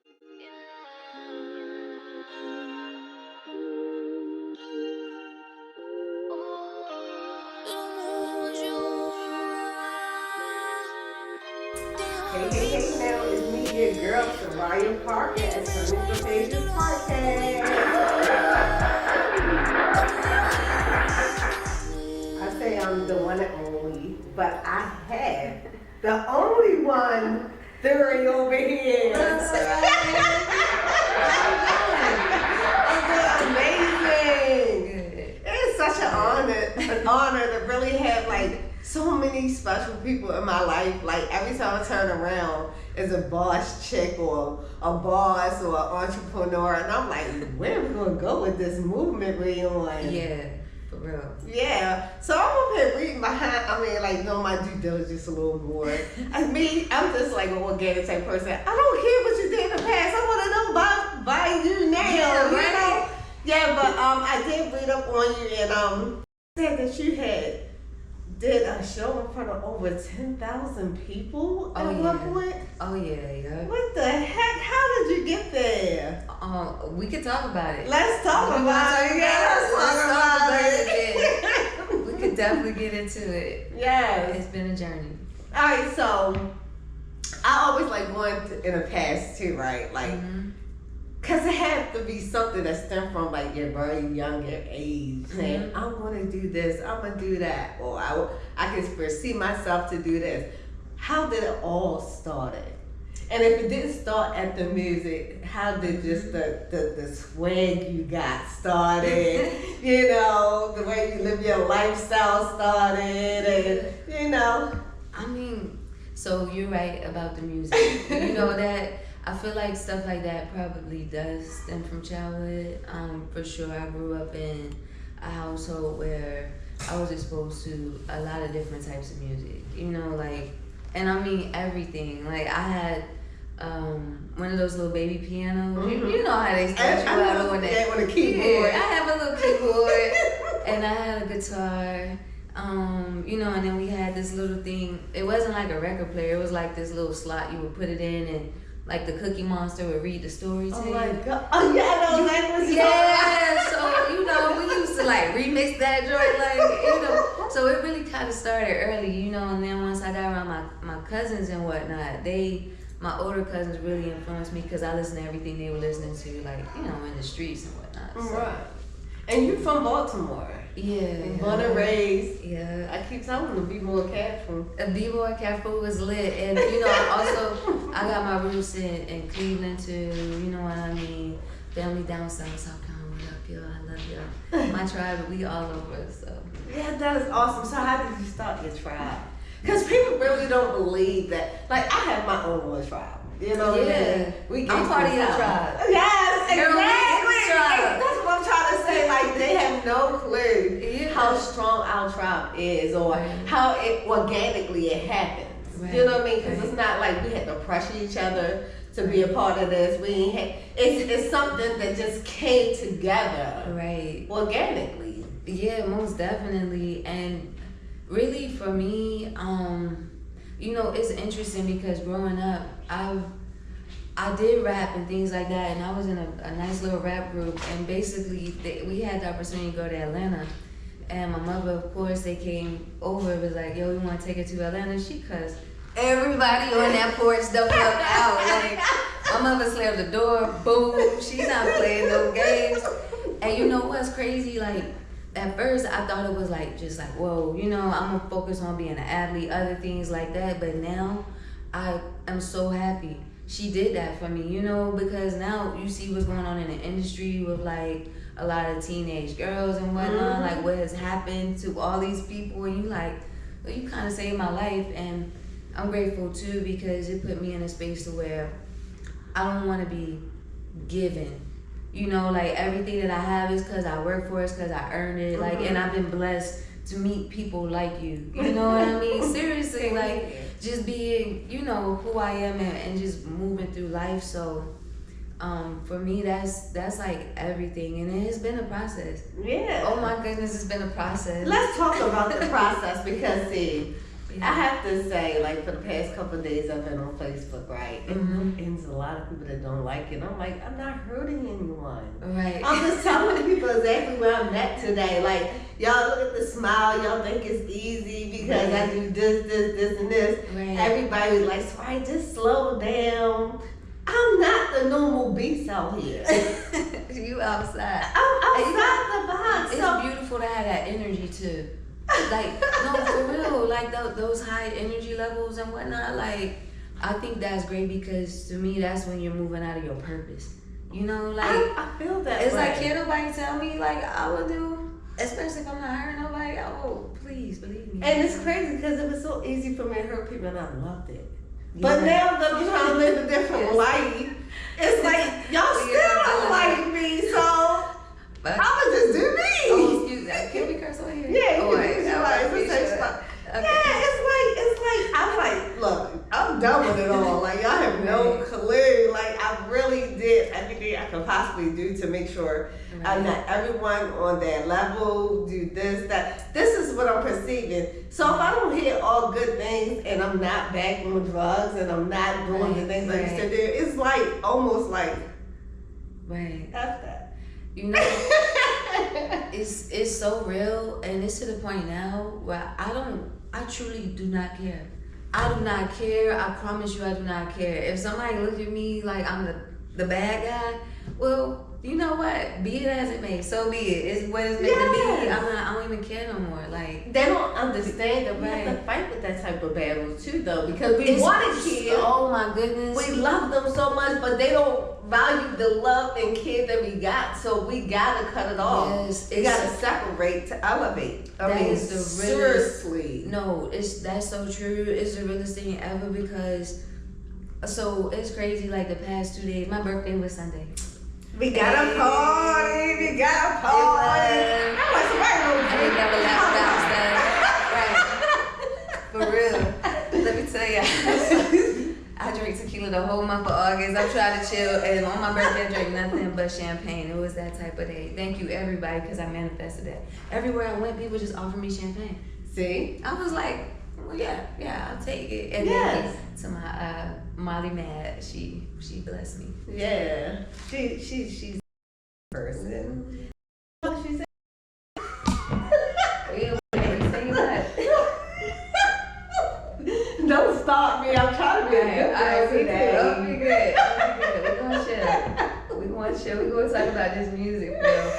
Hey, hey, hey, now it's me, your girl, Soraya Parker at Turning the Pages Podcast. I say I'm the one and only, but I have the only one theory over here. Amazing. It's such an honor to really have like so many special people in my life. Like every time I turn around, is a boss chick or a boss or an entrepreneur, and I'm like, where are we gonna go with this movement we on? Yeah, for real. Yeah, so I'm up here reading behind. I mean, like, know my due diligence a little more. I'm just like an organic type person. I don't care what you did in the past. I want to know by you now. Yeah, you right. know? Yeah, but I did read up on you and said that you did a show in front of over 10,000 people at one point. Oh yeah. What the heck? How did you get there? We could talk about it. Let's talk about it. Yeah, let's talk about it. We could definitely get into it. Yes. It's been a journey. All right, so I always like going in the past too, right? Like, cause it has to be something that stemmed from like your very younger age, saying I'm gonna do this, I'm gonna do that, or I can foresee myself to do this. How did it all started? And if it didn't start at the music, how did just the swag you got started? You know, the way you live your lifestyle started, and you know. I mean, so you're right about the music. You know that. I feel like stuff like that probably does stem from childhood. For sure, I grew up in a household where I was exposed to a lot of different types of music. You know, like, and I mean everything. Like, I had one of those little baby pianos. You know how they start you out on that. Yeah, on a keyboard. Yeah, I have a little keyboard, and I had a guitar. You know, and then we had this little thing. It wasn't like a record player. It was like this little slot you would put it in and. Like the Cookie Monster would read the story to you. Oh my god! Oh yeah, I know exactly. Yeah, so you know we used to like remix that joint, like you know. So it really kind of started early, you know. And then once I got around my cousins and whatnot, my older cousins really influenced me because I listened to everything they were listening to, like you know, in the streets and whatnot. So. Right. And you from Baltimore? Yeah. Born and raised. Yeah. I keep telling them B-Boy Careful. B-Boy Careful was lit, and you know, also I got my roots in Cleveland too. You know what I mean? Family down south Carolina. What up, y'all? I love y'all. My tribe, we all over. So. Yeah, that is awesome. So how did you start your tribe? Because people really don't believe that. Like I have my own little tribe. You know, yeah. I'm part of your tribe. Yes, exactly. Tribe. That's what I'm trying to say. Like they have no clue how strong our tribe is, or how it organically it happens. Right. You know what I mean? Because it's not like we had to pressure each other to be a part of this. We ain't had. It's something that just came together, right? Organically. Yeah, most definitely. And really, for me, you know, it's interesting because growing up, I did rap and things like that, and I was in a nice little rap group, and basically we had the opportunity to go to Atlanta, and my mother, of course, they came over, was like, yo, we want to take her to Atlanta. She cussed everybody on that porch the fuck out. Like, my mother slammed the door, boom, she's not playing no games. And you know what's crazy? Like, at first, I thought it was like, just like, whoa, you know, I'm gonna focus on being an athlete, other things like that. But now, I am so happy she did that for me, you know, because now you see what's going on in the industry with like a lot of teenage girls and whatnot, like what has happened to all these people. And you like, well, you kind of saved my life. And I'm grateful too because it put me in a space to where I don't want to be given. You know, like everything that I have is because I work for it, because I earned it. Like, and I've been blessed to meet people like you. You know what I mean? Seriously, like just being, you know, who I am and just moving through life. So, for me, that's like everything, and it has been a process. Yeah. Oh my goodness, it's been a process. Let's talk about the process because see, I have to say, like, for the past couple of days, I've been on Facebook, right? And there's a lot of people that don't like it. I'm like, I'm not hurting anyone. Right. I'm just telling people exactly where I'm at today. Like, y'all look at the smile, y'all think it's easy because I do this, and this. Right. Everybody's like, Soraya, just slow down. I'm not the normal beast out here. You outside. I'm outside the box. It's beautiful to have that energy too. Like, no, for real. Like those high energy levels and whatnot. Like, I think that's great because to me, that's when you're moving out of your purpose. You know, like I feel that. It's way. like, can't nobody tell me like I will do, especially if I'm not hurting nobody. Oh, please believe me. And it's crazy because it was so easy for me to hurt people, and I loved it. But now that I'm trying to live a different life, it's like y'all still don't like me, so I'ma just do me. Oh, excuse me. Can we curse over here? Yeah, oh, it's a safe spot. Okay. Yeah, it's like I'm like, look, I'm done with it all. Like y'all have no clue. Like I really did everything I could possibly do to make sure I'm not everyone on that level. Do this, that. This is what I'm perceiving. So if I don't hear all good things and I'm not back on drugs and I'm not doing the things I used to do, it's like almost like F that. You know, it's so real, and it's to the point now where I truly do not care. I do not care. I promise you, I do not care. If somebody look at me like I'm the bad guy, well, you know what? Be it as it may. So be it. It's what it's meant to be. I don't even care no more. Like they don't understand that we have to fight with that type of battles too, though, because we want to kill. Oh my goodness. We love them so much, but they don't value the love and care that we got. So we gotta cut it off. Yes, we gotta separate to elevate. I mean, seriously. No, that's so true. It's the realest thing ever because. So it's crazy. Like the past 2 days, my birthday was Sunday. We got a party. We got a party. I ain't never laughed about that. Right. For real. Let me tell you, I drank tequila the whole month of August. I tried to chill, and on my birthday, I drank nothing but champagne. It was that type of day. Thank you, everybody, because I manifested that. Everywhere I went, people just offered me champagne. See? I was like, well, yeah, I'll take it. And then to my Molly Mad, she blessed me. Yeah, she's a person. What she said? Don't stop me. I'm trying to be a good person today. I'll be good. We're going to chill. We're going to talk about this music, bro.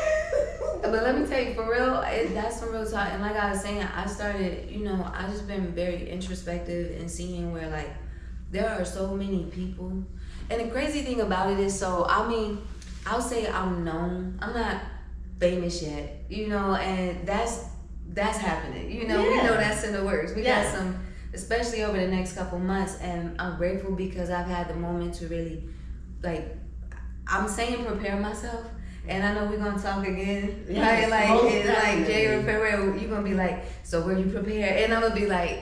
But let me tell you, for real, that's some real talk. And like I was saying, I started, I just been very introspective and seeing where, like, there are so many people. And the crazy thing about it is, I'll say I'm known. I'm not famous yet, and that's happening. We know that's in the works. We got some, especially over the next couple months, and I'm grateful because I've had the moment to really, like, I'm saying prepare myself. And I know we're gonna talk again, right? Like Jay Ferrer, you're gonna be like, so were you prepared? And I'm gonna be like,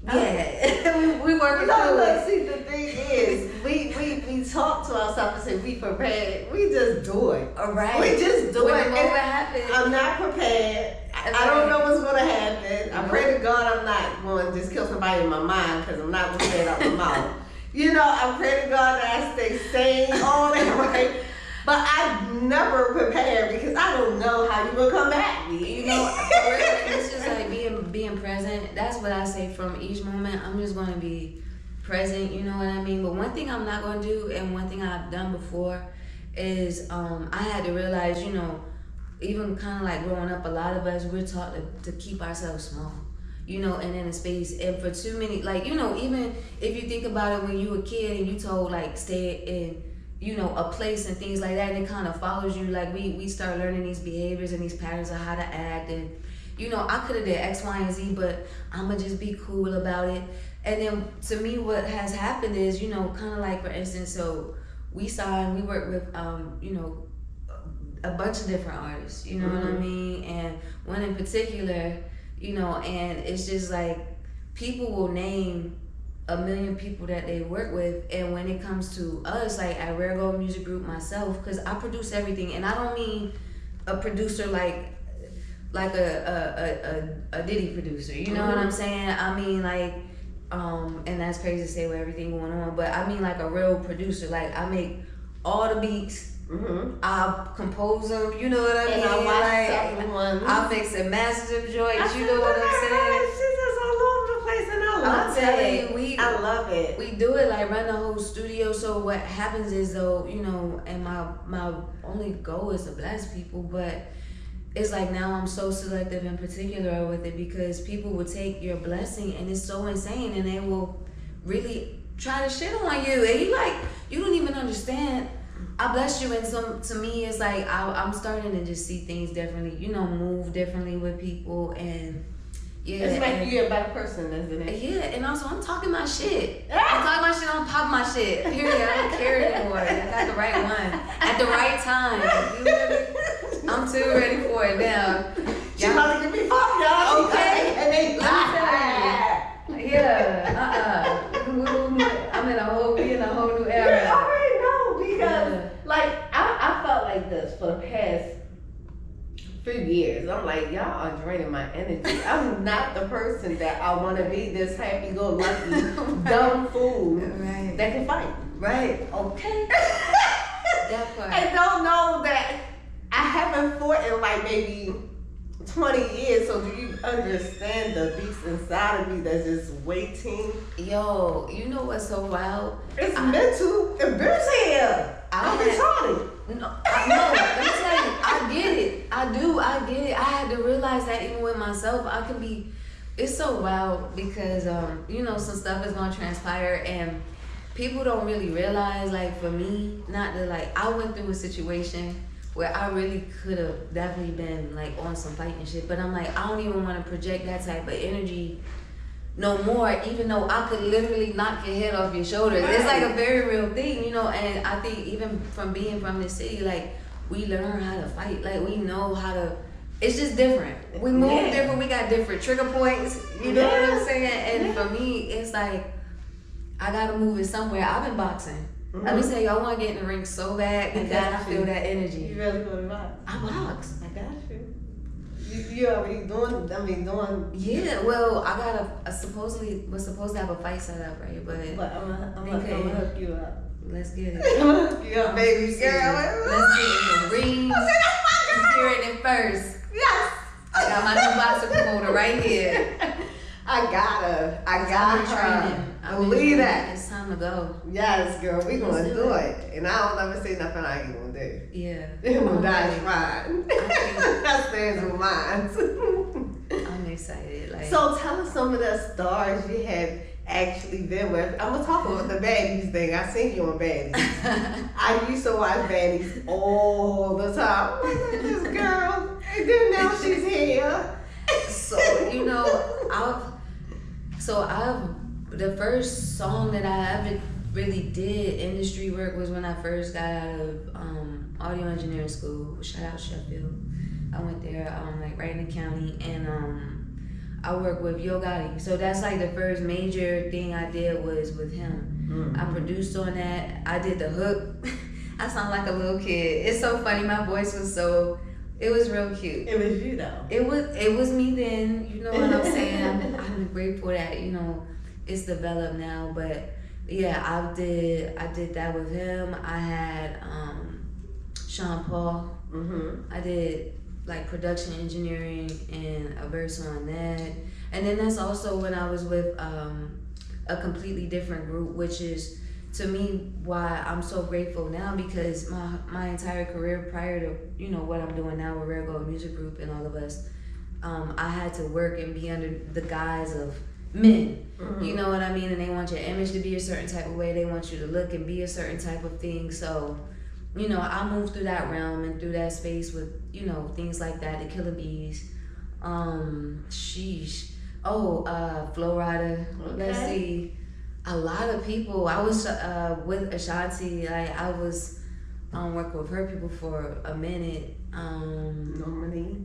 yeah, we working through it. See, the thing is, we talk to ourselves and say we prepared. We just do it. All right. We just do when it. The moment happens. I'm not prepared. I don't know what's gonna happen. I pray to God I'm not going to just kill somebody in my mind because I'm not gonna say it out my mouth. I pray to God that I stay sane, all that, right? But I never prepare because I don't know how you're gonna come back. It's just like being present. That's what I say from each moment. I'm just gonna be present. You know what I mean? But one thing I'm not gonna do, and one thing I've done before, is I had to realize, even kind of like growing up, a lot of us we're taught to keep ourselves small. And in a space, and for too many, like even if you think about it, when you were a kid and you told like stay in. A place and things like that, and it kind of follows you. Like we start learning these behaviors and these patterns of how to act, and I could have did X, Y, and Z, but I'ma just be cool about it. And then to me, what has happened is, kind of like for instance, so we work with a bunch of different artists, what I mean, and one in particular, and it's just like people will name a million people that they work with, and when it comes to us, like at Rare Gold Music Group, myself, because I produce everything, and I don't mean a producer like like a Diddy producer. You know what I'm saying? I mean, like, and that's crazy to say with everything going on, but I mean like a real producer. Like I make all the beats. I compose them, you know what I mean? I mix and master them joints, you know what I'm saying? She's just all over the place, and I love it. I love it. We do it like run the whole studio. So what happens is though, you know, and my only goal is to bless people, but it's like now I'm so selective and particular with it because people will take your blessing and it's so insane and they will really try to shit on you and you don't even understand. I bless you, and so to me, it's like I'm starting to just see things differently. You know, move differently with people, and yeah, it's making you a better person, isn't it? Yeah, and also I'm talking my shit. I'm talking my shit. I'm popping my shit. Period. I don't care anymore. I got the right one at the right time. You know what I mean? I'm too ready for it now. She about to give me fuck, y'all. Okay. Yeah. I'm in a whole new era. Yeah, I already know because like I felt like this for the past few years. I'm like, y'all are draining my energy. I'm not the person that I want to be. This happy-go-lucky dumb fool that can fight. Right. Okay. That part. And don't know that I haven't fought in like maybe 20 years, so do you understand the beast inside of me that's just waiting? Yo, you know what's so wild? It's mental abuse here. I'm retarded. No, let me tell you, I get it. I get it. I had to realize that even with myself, I can be, it's so wild because, you know, some stuff is going to transpire and people don't really realize, like for me, not that like, I went through a situation where I really could have definitely been like on some fighting shit, but I'm like, I don't even want to project that type of energy no more, even though I could literally knock your head off your shoulders. It's like a very real thing, you know, and I think even from being from the city, like we learn how to fight, like we know how to, it's just different. We move different, we got different trigger points, you know what I'm saying? And for me, it's like, I gotta move it somewhere. I've been boxing. Let me tell you, I want to get in the ring so bad because I feel that energy. You really go to box? I box. I got you. You already doing. Yeah, well, I got we're supposed to have a fight set up, right? But I'm gonna hook you up. Let's get it. I'm gonna hook you up, baby girl. Let's get in the ring. You hear it first. Yes. I got my new boxer promoter right here. I got her. Believe that. It's time to go. Yes, girl, we gonna do it. And I don't ever say nothing I ain't gonna do. Yeah. It will die fine. That stands with mine. I'm excited. Like, so tell us some of the stars you have actually been with. I'm gonna talk about the baddies thing. I seen you on baddies. I used to watch baddies all the time. Look at this girl. And then now she's here. So, you know, the first song that I ever really did industry work was when I first got out of audio engineering school. Shout out Sheffield. I went there, like right in the county, and I worked with Yo Gotti. So that's like the first major thing I did was with him. I produced on that. I did the hook. I sound like a little kid. It's so funny. My voice was so. It was real cute. It was you though. It was me then. You know what I'm saying? I'm grateful that, you know, it's developed now. But yeah, I did that with him. I had Sean Paul. I did like production engineering and a verse on that. And then that's also when I was with a completely different group, which is to me why I'm so grateful now, because my entire career prior to, you know, what I'm doing now with Rare Gold Music Group and all of us, I had to work and be under the guise of men. You know what I mean? And they want your image to be a certain type of way. They want you to look and be a certain type of thing. So, you know, I moved through that realm and through that space with, you know, things like that, the Killer Bees, Flow Rider, let's see. A lot of people. I was with Ashanti. Like I was working with her people for a minute. Normani.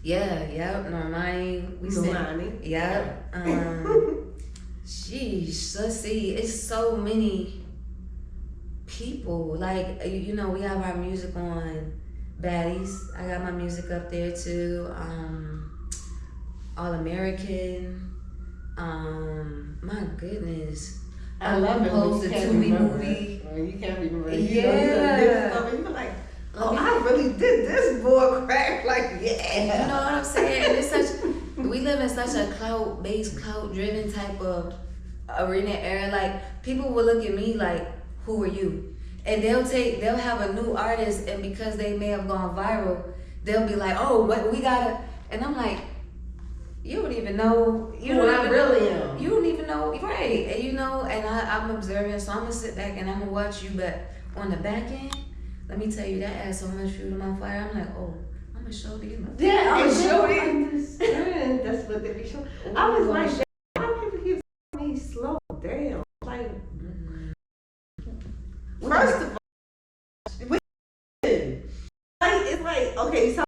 Yeah, Normani. Normani. Yep. Sheesh. Let's see. It's so many people. Like, you know, we have our music on Baddies. I got my music up there too. All American. My goodness. I love it when you can't remember. When you can't remember. You know, you be like, oh, I really did this bull crap. Like, yeah. You know what I'm saying? It's such. We live in such a clout-based, clout-driven type of arena era. Like, people will look at me like, who are you? And they'll have a new artist, and because they may have gone viral, they'll be like, oh, what we gotta. And I'm like, you don't even know. You who don't I really am. You don't even know, right? And you know, and I'm observing, so I'm gonna sit back and I'm gonna watch you. But on the back end, let me tell you, that adds so much fuel to my fire. I'm like, oh, I'm gonna show these. Yeah, I'm gonna show these. That's what they be showing. I was like, why people keep telling me slow down? Like, first of all, it's like, okay, so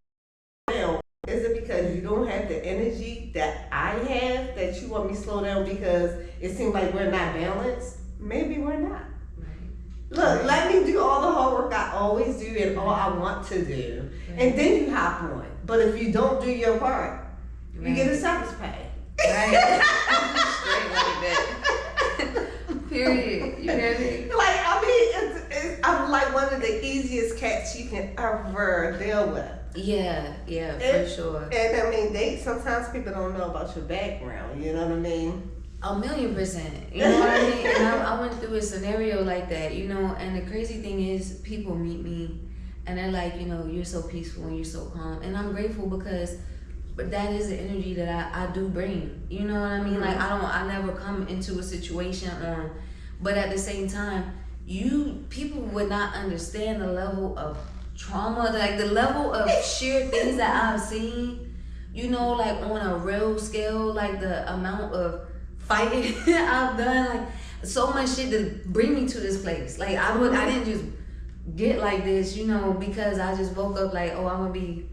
now, is it because you don't have the energy that I have that you want me to slow down because it seems like we're not balanced? Maybe we're not. Look, let me do all the hard work I always do and all I want to do, and then you hop on. But if you don't do your part, you get a service pay. Right. Straight like that. Period. You hear me? Like, I mean, I'm like one of the easiest cats you can ever deal with. Yeah, for sure. And I mean, sometimes people don't know about your background. You know what I mean? 1,000,000%. You know what I mean? And I went through a scenario like that, you know, and the crazy thing is people meet me and they're like, you know, you're so peaceful and you're so calm. And I'm grateful because that is the energy that I do bring. You know what I mean? Like, I never come into a situation but at the same time, people would not understand the level of trauma, like the level of sheer things that I've seen, you know, like on a real scale, like the amount of fighting I've done, like so much shit to bring me to this place. Like I didn't just get like this, you know, because I just woke up like, oh, I'm gonna be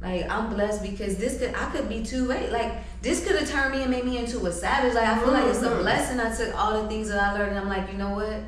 like, I'm blessed because I could be too late. Like this could have turned me and made me into a savage. Like I feel like it's a blessing. I took all the things that I learned and I'm like, you know what?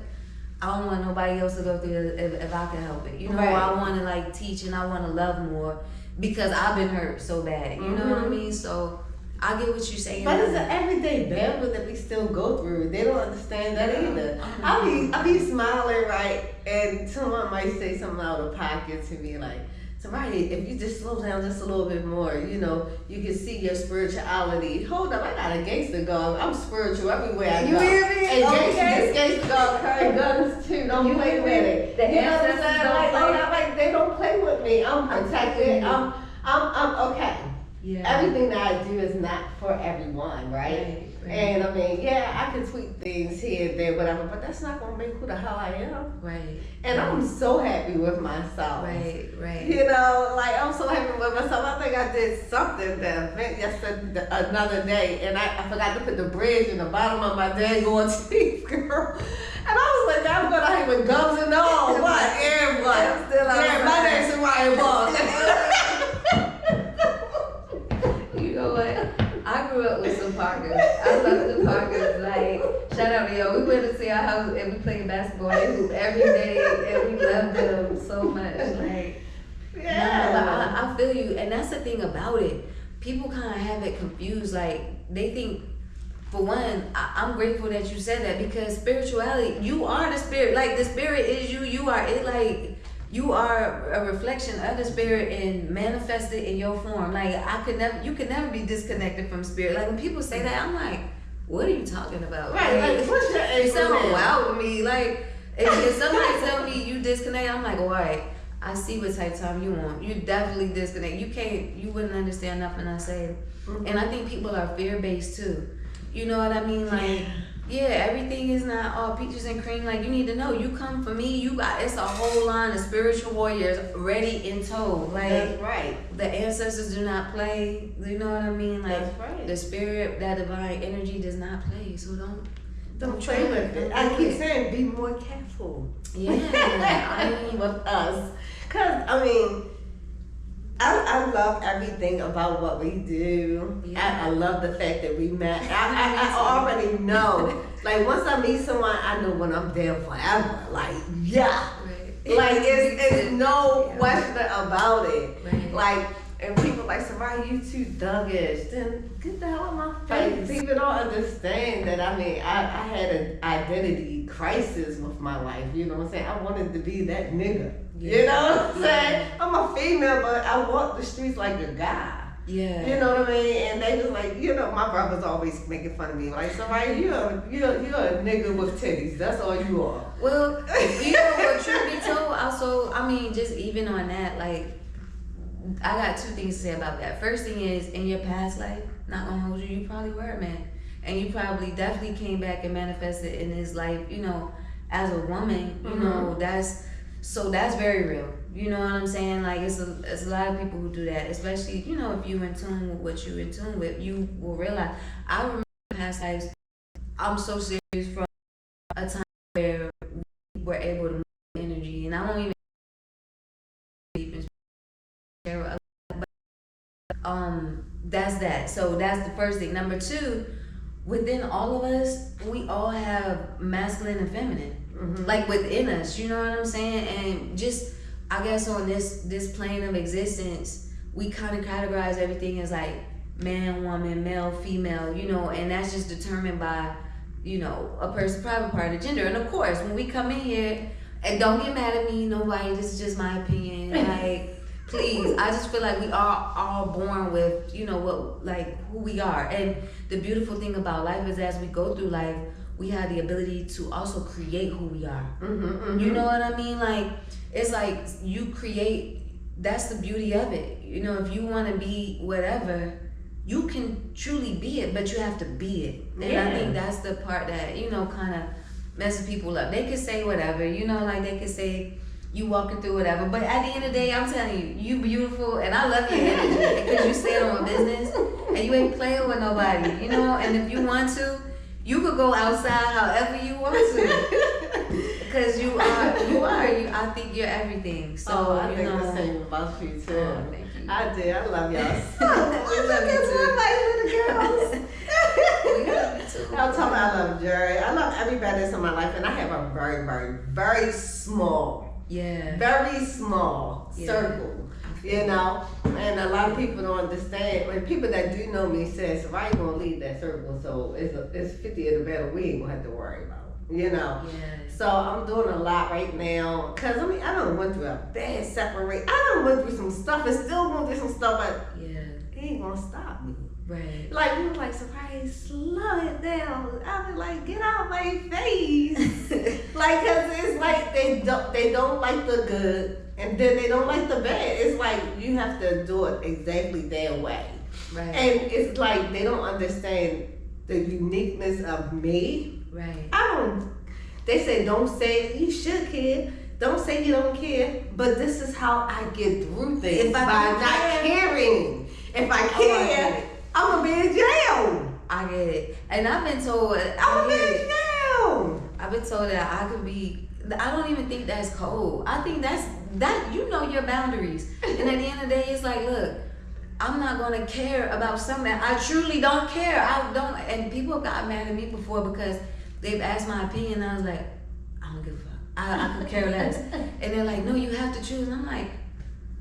I don't want nobody else to go through it if I can help it. You know, I want to like teach and I want to love more because I've been hurt so bad. You know what I mean? So I get what you're saying. But it's an everyday battle that we still go through. They don't understand that either. I be smiling, right? And someone might say something out of pocket to me like, Soraya, if you just slow down just a little bit more, you know, you can see your spirituality. Hold up, I got a gangster dog. I'm spiritual everywhere I go. You hear me? And gangster dog carry guns too. Don't play with it. You know what I'm saying? Like, they don't play with me. I'm protected. I'm okay. Yeah. Everything that I do is not for everyone, right? And I mean, yeah, I can tweak things here and there, whatever, but that's not gonna make who the hell I am. Right. And I'm so happy with myself. Right. You know, like I'm so happy with myself. I think I did something the event yesterday, another day, and I forgot to put the bridge in the bottom of my daggone teeth, girl. And I was like, I'm gonna have with gums and all. What? Everybody. I'm still yeah, my name's Soraya Ball. You know what? I grew up with some Parkers. I love the Parkers. Like, shout out to y'all. We went to see our house and we played basketball. They hoop every day and we loved them so much. Like, I feel you. And that's the thing about it. People kind of have it confused. Like, they think, for one, I'm grateful that you said that because spirituality, you are the spirit. Like, the spirit is you. You are it. Like, you are a reflection of the spirit and manifested in your form. Like you could never be disconnected from spirit. Like when people say that, I'm like, what are you talking about? Right, like what's your you sound wild with me. Like if somebody tell me you disconnect, I'm like, all right, I see what type of time you want. You definitely disconnect. You wouldn't understand nothing I say. And I think people are fear-based too. You know what I mean? Like, yeah, everything is not all peaches and cream. Like, you need to know, you come for me, it's a whole line of spiritual warriors ready in tow. Like, that's right. The ancestors do not play. You know what I mean? Like, that's right. The spirit, that divine energy does not play. So don't play with it. I keep saying, be more careful. Yeah, I mean, with us. Because, I mean, I love everything about what we do. Yeah. I love the fact that we met. I already know. Like once I meet someone, I know when I'm there forever. Like, yeah. Right. Like it's no question about it. Right. Like, and people like, Soraya, you too thuggish. Then get the hell out of my face. People don't understand that. I mean, I had an identity crisis with my life. You know what I'm saying? I wanted to be that nigga. Yeah. You know what I'm saying? I'm a female, but I walk the streets like a guy. Yeah. You know what I mean? And they just like, you know, my brother's always making fun of me. Like, Soraya, you're a nigga with titties. That's all you are. Well, you know what, truth be told, also, I mean, just even on that, like, I got two things to say about that. First thing is, in your past life, not gonna hold you, you probably were a man. And you probably definitely came back and manifested in his life, you know, as a woman, you know, that's very real. You know what I'm saying? Like, it's a lot of people who do that, especially, you know, if you're in tune with what you're in tune with, you will realize. I remember past lives, I'm so serious from a time where we were able to move energy, and I won't even that's that. So that's the first thing. Number two, within all of us, we all have masculine and feminine, like within us. You know what I'm saying? And just, I guess on this plane of existence, we kind of categorize everything as like man, woman, male, female. You know, and that's just determined by, you know, a person's private part of gender. And of course, when we come in here, and don't get mad at me, nobody. This is just my opinion. Like. Please, I just feel like we are all born with, you know, what, like who we are. And the beautiful thing about life is as we go through life, we have the ability to also create who we are. You know what I mean? Like, it's like you create, that's the beauty of it. You know, if you want to be whatever, you can truly be it, but you have to be it. And I think that's the part that, you know, kind of messes people up. They could say whatever, you know, like they could say, you walking through whatever, but at the end of the day, I'm telling you, you beautiful, and I love your energy because you stand on business and you ain't playing with nobody, you know. And if you want to, you could go outside however you want to, because you are. I think you're everything. So I you think know, the same about you too. Oh, thank you. I do. I love y'all so much. We love you too. Like little girls. We love you too. I'm talking about I love Jerry. I love everybody that's in my life, and I have a very, very, very small. Very small circle, you know, and a lot of people don't understand. When people that do know me says, "So I ain't gonna leave that circle, so it's 50 of the battle we ain't gonna have to worry about," you know. So I'm doing a lot right now, cause I mean I done went through a bad separate. I done went through some stuff and still going through some stuff, but it ain't gonna stop me. Right. Like, we were like, Soraya, slow it down. I was like, get out my face. Like, cause it's like they don't like the good, and then they don't like the bad. It's like you have to do it exactly their way. Right. And it's like they don't understand the uniqueness of me. Right. They say don't say you should care. Don't say you don't care. But this is how I get through things by not caring. If I care, I'm gonna be in jail. I get it. And I've been told I'm gonna be in jail. I've been told that I could be, I don't even think that's cold. I think that you know your boundaries. And at the end of the day, it's like, look, I'm not gonna care about something that I truly don't care. I don't, and people got mad at me before because they've asked my opinion, and I was like, I don't give a fuck. I could care less. And they're like, no, you have to choose. And I'm like,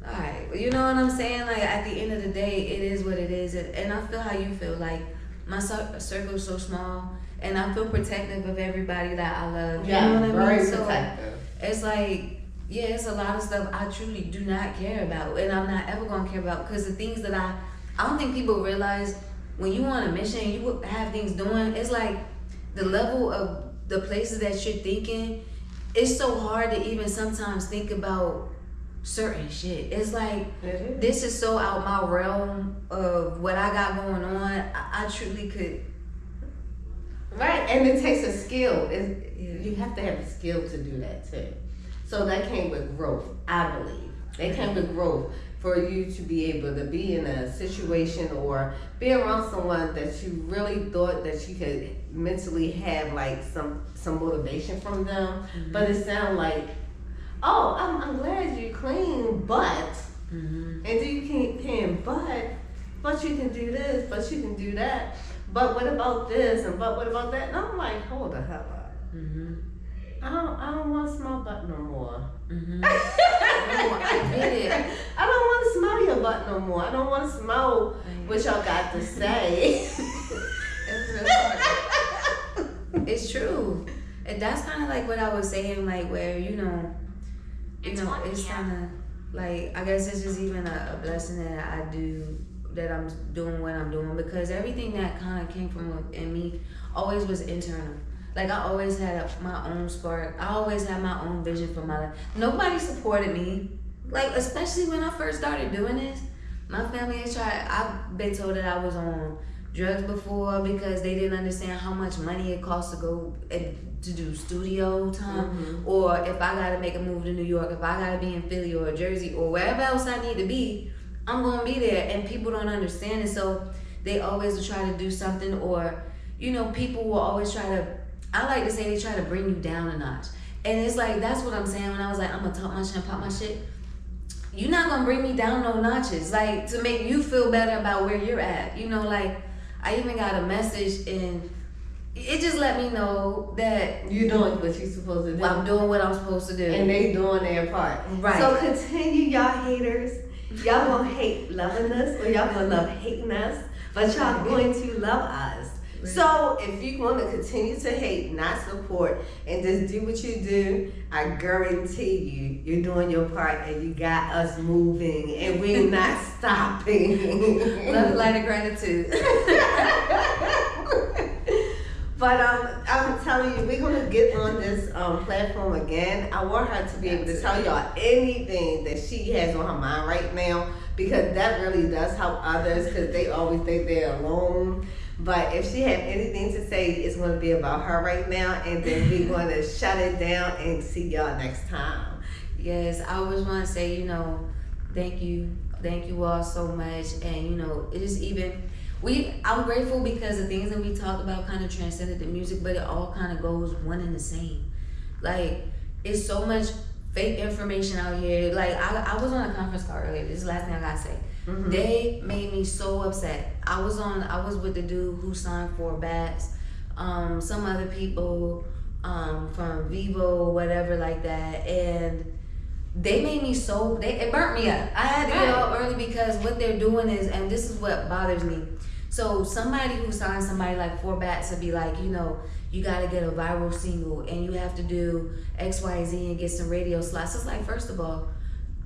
all right, you know what I'm saying? Like, at the end of the day, it is what it is. And I feel how you feel. Like, my circle is so small, and I feel protective of everybody that I love. You know what I mean? Protective. So it's like, yeah, it's a lot of stuff I truly do not care about, and I'm not ever gonna care about, because the things that I don't think people realize when you on a mission, you have things doing. It's like the level of the places that you're thinking. It's so hard to even sometimes think about certain shit. It's like, this is so out my realm of what I got going on. I truly could. Right, and it takes a skill. You have to have a skill to do that too. So that came with growth, I believe. That came with growth for you to be able to be in a situation or be around someone that you really thought that you could mentally have like some motivation from them. But it sounded like, oh, I'm glad you're clean, but, and you can, but you can do this, but you can do that, but what about this, and but what about that? And I'm like, hold the hell up. I don't want to smell butt no more. what y'all got to say. It's true. And that's kind of like what I was saying, like where, it's kind of like, I guess it's just even a blessing that I'm doing what I'm doing, because everything that kind of came from in me always was internal. Like I always had my own spark. I always had my own vision for my life. Nobody supported me. Like, especially when I first started doing this, my family has tried. I've been told that I was on drugs before because they didn't understand how much money it costs to go and to do studio time, or if I gotta make a move to New York, if I gotta be in Philly or Jersey or wherever else I need to be, I'm gonna be there. And people don't understand it, so they always try to do something, or people will always try to. I like to say they try to bring you down a notch, and it's like that's what I'm saying when I was like, I'm gonna talk my shit and pop my shit. You're not gonna bring me down no notches, like to make you feel better about where you're at. Like I even got a message and it just let me know that you're doing what you're supposed to do. I'm doing what I'm supposed to do. And they doing their part. Right. So continue, y'all haters. Y'all gonna hate loving us, or y'all gonna love hating us, but y'all going to love us. Right. So if you want to continue to hate, not support, and just do what you do, I guarantee you're doing your part, and you got us moving, and we're not stopping. Love, light, of gratitude. But I'm telling you, we're gonna get on this platform again. I want her to be able to tell y'all anything that she has on her mind right now, because that really does help others, because they always think they're alone. But if she have anything to say, it's going to be about her right now, and then we're going to shut it down and see y'all next time. Yes, I always want to say, thank you all so much, and it is I'm grateful because the things that we talked about kind of transcended the music, but it all kind of goes one and the same. Like, it's so much fake information out here. Like, I was on a conference call earlier. This is the last thing I gotta say. Mm-hmm. They made me so upset. I was with the dude who signed for Bats, some other people from Vivo, whatever like that, and they made me it burnt me up. I had to get out early because what they're doing is, and this is what bothers me. So somebody who signs somebody like 4 Bats to be like, you gotta get a viral single and you have to do X, Y, Z and get some radio slots. It's like, first of all,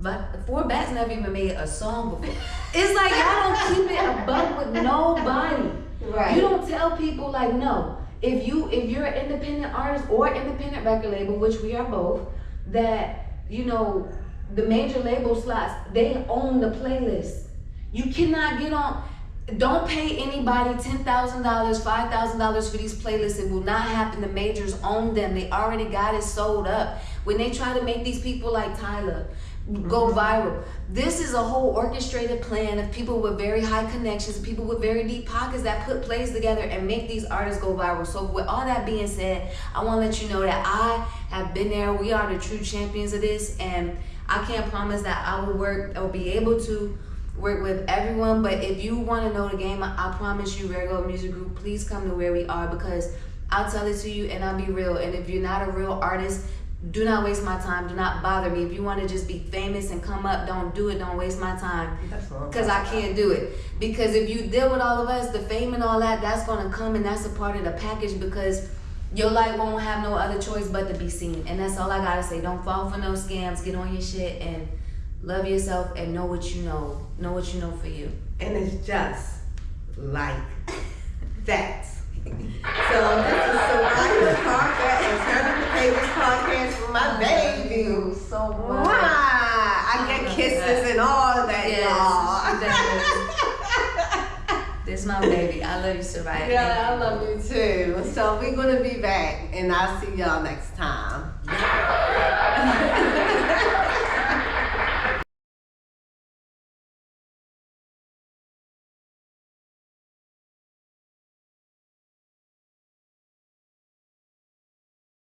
but 4 Bats never even made a song before. It's like y'all don't keep it a buck with nobody. Right. You don't tell people like, no. If you're an independent artist or independent record label, which we are both, that the major label slots, they own the playlist. You cannot get on. Don't pay anybody $10,000, $5,000 for these playlists. It will not happen. The majors own them. They already got it sold up. When they try to make these people like Tyler go viral, this is a whole orchestrated plan of people with very high connections, people with very deep pockets that put plays together and make these artists go viral. So with all that being said, I want to let you know that I have been there. We are the true champions of this, and I can't promise that I will be able to work with everyone, but if you want to know the game, I promise you, Rare Gold Music Group, please come to where we are, because I'll tell it to you and I'll be real. And if you're not a real artist, do not waste my time. Do not bother me. If you want to just be famous and come up, don't do it. Don't waste my time, because I can't do it. Because if you deal with all of us, the fame and all that, that's going to come, and that's a part of the package, because your life won't have no other choice but to be seen. And that's all I got to say. Don't fall for no scams. Get on your shit and love yourself and know what you know. Know what you know for you. And it's just like that. So this is Soraya Parker and Turn Up the Pages podcast for my baby. So much. I get kisses and all that, y'all. This is my baby. I love you, Soraya. Yeah, I love you too. So we're going to be back, and I'll see y'all next time.